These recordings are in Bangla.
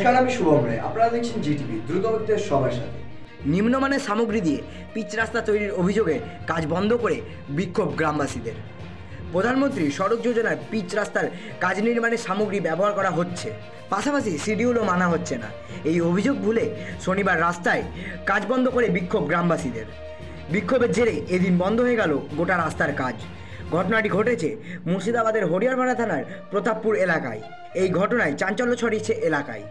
নমস্কার, আমি শুভম রায়। আপনারা দেখছেন জিটিভি, দ্রুত হচ্ছে সবার সাথে। নিম্নমানের সামগ্রী দিয়ে পিচ রাস্তা তৈরির অভিযোগে কাজ বন্ধ করে বিক্ষোভ গ্রামবাসীদের। প্রধানমন্ত্রী সড়ক যোজনায় পিচ রাস্তার কাজ নির্মাণের সামগ্রী ব্যবহার করা হচ্ছে, পাশাপাশি শিডিউলও মানা হচ্ছে না। এই অভিযোগ ভুলে শনিবার রাস্তায় কাজ বন্ধ করে বিক্ষোভ গ্রামবাসীদের। বিক্ষোভের জেরে এদিন বন্ধ হয়ে গেল গোটা রাস্তার কাজ। ঘটনাটি ঘটেছে মুর্শিদাবাদের হরিয়ারপাড়া থানার প্রতাপপুর এলাকায়। এই ঘটনায় চাঞ্চল্য ছড়িয়েছে এলাকায়।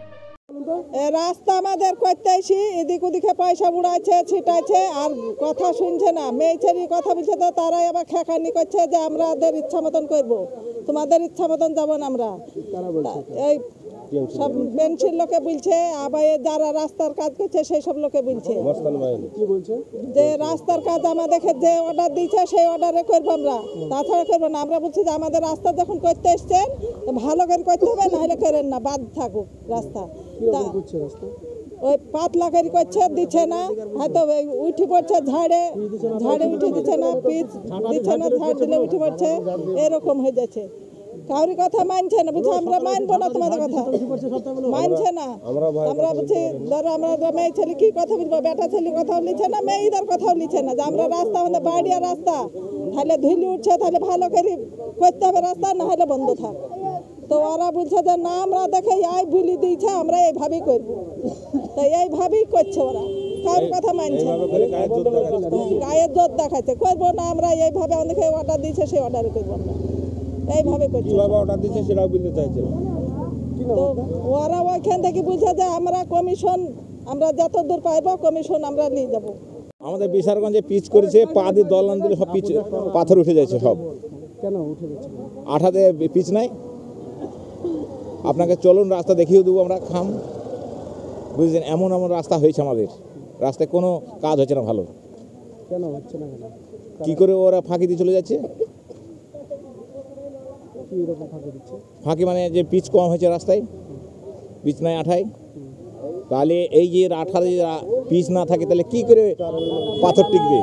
রাস্তা আমাদের করতেছি, এদিক ওদিকে পয়সা উড়াইছে, ছিটাইছে, আর কথা শুনছে না। মেয়ে ছেলে কথা বলছে তো তারাই আবার খেকানি করছে যে আমাদের ইচ্ছা মতন করবো, তোমাদের ইচ্ছা মতন যাবো না আমরা। এই সব বেঞ্চির লোকে বলছে, আবার যারা রাস্তার কাজ করছে সেই সব লোকে বলছে যে রাস্তার কাজ আমাদেরকে যে অর্ডার দিচ্ছে সেই অর্ডারে করবো আমরা, তাছাড়া করবো না। আমরা বলছি যে আমাদের রাস্তা যখন করতে এসছেন ভালো করে করতে হবে, নাহলে করেন না, বাদ থাকুক রাস্তা। ওই পাতলা করে করছে, দিচ্ছে না, হয়তো উঠে পড়ছে, ঝাড়ে উঠে দিচ্ছে না, পিচ দিচ্ছে না, ঝাড় দিলে উঠে পড়ছে, এরকম হয়ে যাচ্ছে। কাউরি কথা মানছে না, বুঝছে আমরা মানবো না, তোমাদের কথা মানছে না। আমরা বলছি ধরো আমরা মেয়ে ছেলে কি কথা বলবো, বেটা ছেলে কথাও লিখছে না, মেয়েদের কথাও লিখছে না, যে আমরা রাস্তা আমাদের বাড়িয়া রাস্তা, তাহলে ধুলি উঠছে, তাহলে ভালো করে করতে হবে রাস্তা, না হলে বন্ধ থাক। তো ওরা বলছে যে না, আমরা দেখে এই ভুলি দিয়েছে, আমরা এইভাবেই করবো। তো এইভাবেই করছে ওরা, কারোর কথা মানছে না, গায়ের জোর দেখাচ্ছে, করবো না আমরা এইভাবে। আমাদেরকে অর্ডার দিয়েছে সেই অর্ডারে করবো আমরা, এইভাবে করছে। তো ওরা ওইখান থেকে বলছে যে আমরা কমিশন, আমরা যত দূর পাইবো কমিশন আমরা নিয়ে যাবো। আমাদের বিশারগঞ্জে পিচ করেছে, পা দিয়ে দলান দিলে সব পিচ পাথর উঠে যাচ্ছে সব। কেন উঠে যাচ্ছে? আঠাতে পিচ নাই। আপনাকে চলুন রাস্তা দেখিয়ে দেবো আমরা, খাম বুঝলেন। এমন রাস্তা হয়েছে আমাদের, রাস্তায় কোনো কাজ হচ্ছে না ভালো। কেন হচ্ছে না? কেন কি করে ওরা ফাঁকি দিয়ে চলে যাচ্ছে? কি এরকম ফাঁকি দিচ্ছে? ফাঁকি মানে যে পিচ কম হয়েছে রাস্তায়, পিচ নাই আঠায়, তাহলে এই যে আঠাতে পিচ না থাকে তাহলে কি করে পাথর টিকবে?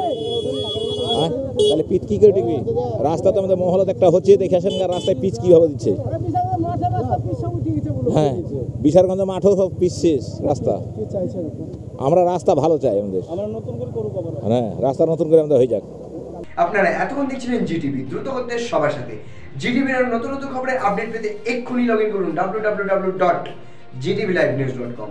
হ্যাঁ, তাহলে পিচ কি করে টিকবে? রাস্তা তো আমাদের মহলত একটা হচ্ছে, দেখে আসেন রাস্তায় পিচ কীভাবে দিচ্ছে। হ্যাঁ, বিশারগঞ্জ মাঠও সব পিচ শেষ রাস্তা। আমরা রাস্তা ভালো চাই আমাদের, হ্যাঁ রাস্তা নতুন করে আমাদের হয়ে যাক। আপনারা এতক্ষণ দেখছিলেন জিটিভি, দ্রুত হচ্ছে সবার সাথে। জিটিভির নতুন নতুন খবরের আপডেট পেতে এক্ষুনি লগ ইন করুন www.gtvlivenews.com।